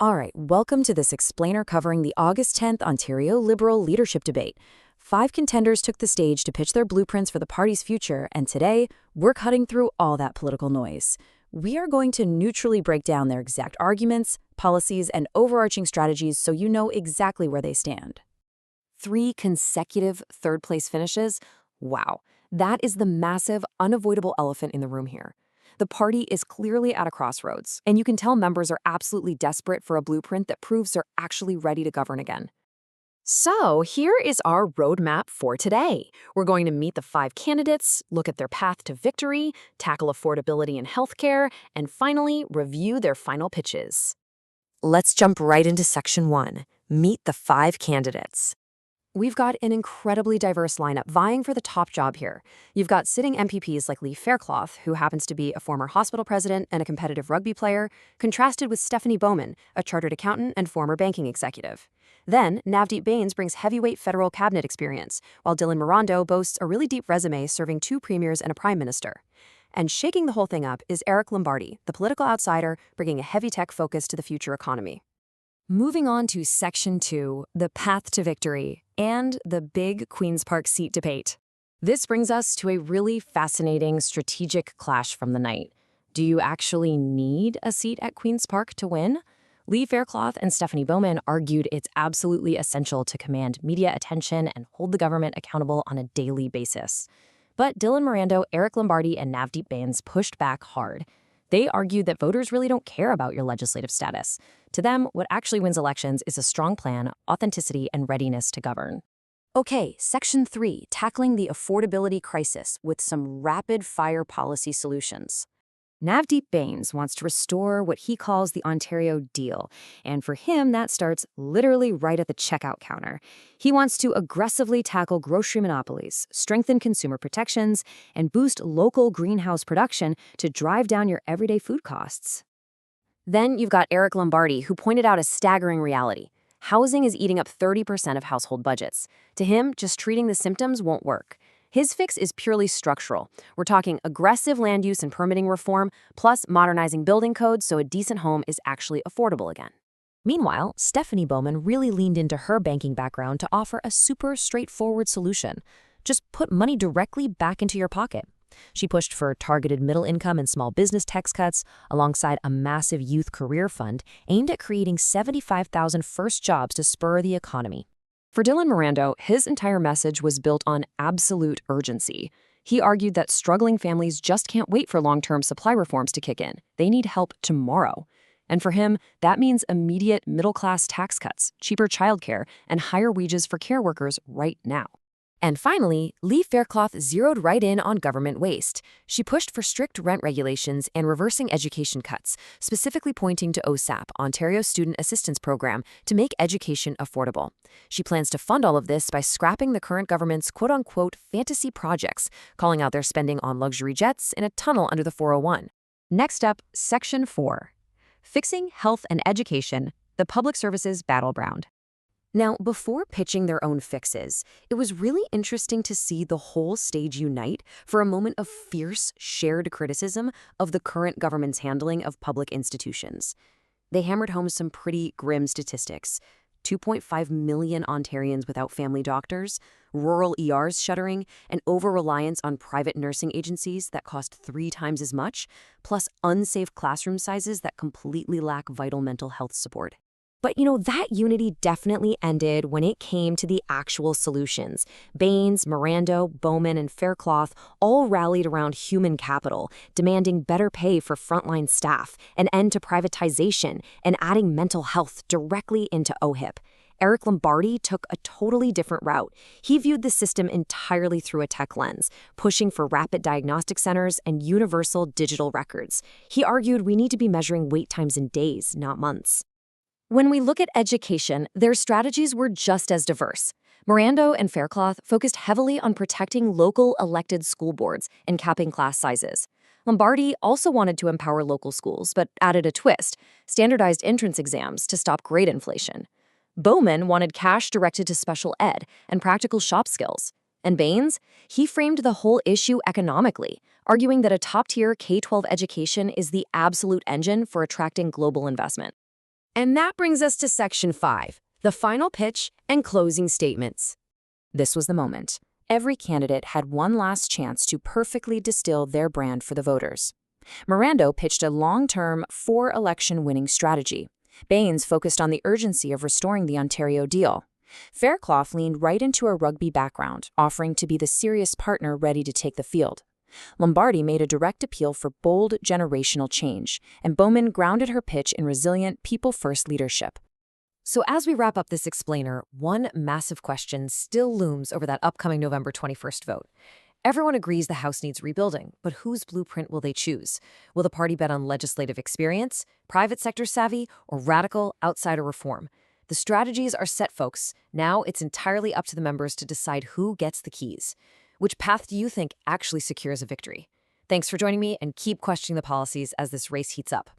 All right, welcome to this explainer covering the August 10th Ontario Liberal leadership debate. 5 contenders took the stage to pitch their blueprints for the party's future, and today, we're cutting through all that political noise. We are going to neutrally break down their exact arguments, policies, and overarching strategies so you know exactly where they stand. 3 consecutive third-place finishes? Wow, that is the massive, unavoidable elephant in the room here. The party is clearly at a crossroads, and you can tell members are absolutely desperate for a blueprint that proves they're actually ready to govern again. So, here is our roadmap for today. We're going to meet the 5 candidates, look at their path to victory, tackle affordability in healthcare, and finally, review their final pitches. Let's jump right into Section 1. Meet the 5 candidates. We've got an incredibly diverse lineup vying for the top job here. You've got sitting MPPs like Lee Faircloth, who happens to be a former hospital president and a competitive rugby player, contrasted with Stephanie Bowman, a chartered accountant and former banking executive. Then, Navdeep Bains brings heavyweight federal cabinet experience, while Dylan Morando boasts a really deep resume serving 2 premiers and a prime minister. And shaking the whole thing up is Eric Lombardi, the political outsider, bringing a heavy tech focus to the future economy. Moving on to Section 2, the path to victory, and the big Queen's Park seat debate. This brings us to a really fascinating strategic clash from the night. Do you actually need a seat at Queen's Park to win? Lee Faircloth and Stephanie Bowman argued it's absolutely essential to command media attention and hold the government accountable on a daily basis. But Dylan Morando, Eric Lombardi, and Navdeep Bains pushed back hard. They argued that voters really don't care about your legislative status. To them, what actually wins elections is a strong plan, authenticity, and readiness to govern. Okay, Section 3, tackling the affordability crisis with some rapid-fire policy solutions. Navdeep Bains wants to restore what he calls the Ontario deal, and for him, that starts literally right at the checkout counter. He wants to aggressively tackle grocery monopolies, strengthen consumer protections, and boost local greenhouse production to drive down your everyday food costs. Then you've got Eric Lombardi, who pointed out a staggering reality. Housing is eating up 30% of household budgets. To him, just treating the symptoms won't work. His fix is purely structural. We're talking aggressive land use and permitting reform, plus modernizing building codes so a decent home is actually affordable again. Meanwhile, Stephanie Bowman really leaned into her banking background to offer a super straightforward solution. Just put money directly back into your pocket. She pushed for targeted middle income and small business tax cuts, alongside a massive youth career fund aimed at creating 75,000 first jobs to spur the economy. For Dylan Morando, his entire message was built on absolute urgency. He argued that struggling families just can't wait for long-term supply reforms to kick in. They need help tomorrow. And for him, that means immediate middle-class tax cuts, cheaper childcare, and higher wages for care workers right now. And finally, Lee Faircloth zeroed right in on government waste. She pushed for strict rent regulations and reversing education cuts, specifically pointing to OSAP, Ontario Student Assistance Program, to make education affordable. She plans to fund all of this by scrapping the current government's quote-unquote fantasy projects, calling out their spending on luxury jets and a tunnel under the 401. Next up, Section 4. Fixing health and education, the public services battleground. Now, before pitching their own fixes, it was really interesting to see the whole stage unite for a moment of fierce, shared criticism of the current government's handling of public institutions. They hammered home some pretty grim statistics. 2.5 million Ontarians without family doctors, rural ERs shuttering, and over-reliance on private nursing agencies that cost 3 times as much, plus unsafe classroom sizes that completely lack vital mental health support. But that unity definitely ended when it came to the actual solutions. Bains, Morando, Bowman, and Faircloth all rallied around human capital, demanding better pay for frontline staff, an end to privatization, and adding mental health directly into OHIP. Eric Lombardi took a totally different route. He viewed the system entirely through a tech lens, pushing for rapid diagnostic centers and universal digital records. He argued we need to be measuring wait times in days, not months. When we look at education, their strategies were just as diverse. Morando and Faircloth focused heavily on protecting local elected school boards and capping class sizes. Lombardi also wanted to empower local schools, but added a twist: standardized entrance exams to stop grade inflation. Bowman wanted cash directed to special ed and practical shop skills. And Bains, he framed the whole issue economically, arguing that a top-tier K-12 education is the absolute engine for attracting global investment. And that brings us to Section 5, the final pitch and closing statements. This was the moment. Every candidate had one last chance to perfectly distill their brand for the voters. Mirando pitched a long-term, four-election winning strategy. Baines focused on the urgency of restoring the Ontario deal. Fairclough leaned right into her rugby background, offering to be the serious partner ready to take the field. Lombardi made a direct appeal for bold, generational change, and Bowman grounded her pitch in resilient, people-first leadership. So as we wrap up this explainer, one massive question still looms over that upcoming November 21st vote. Everyone agrees the House needs rebuilding, but whose blueprint will they choose? Will the party bet on legislative experience, private sector savvy, or radical outsider reform? The strategies are set, folks. Now it's entirely up to the members to decide who gets the keys. Which path do you think actually secures a victory? Thanks for joining me, and keep questioning the policies as this race heats up.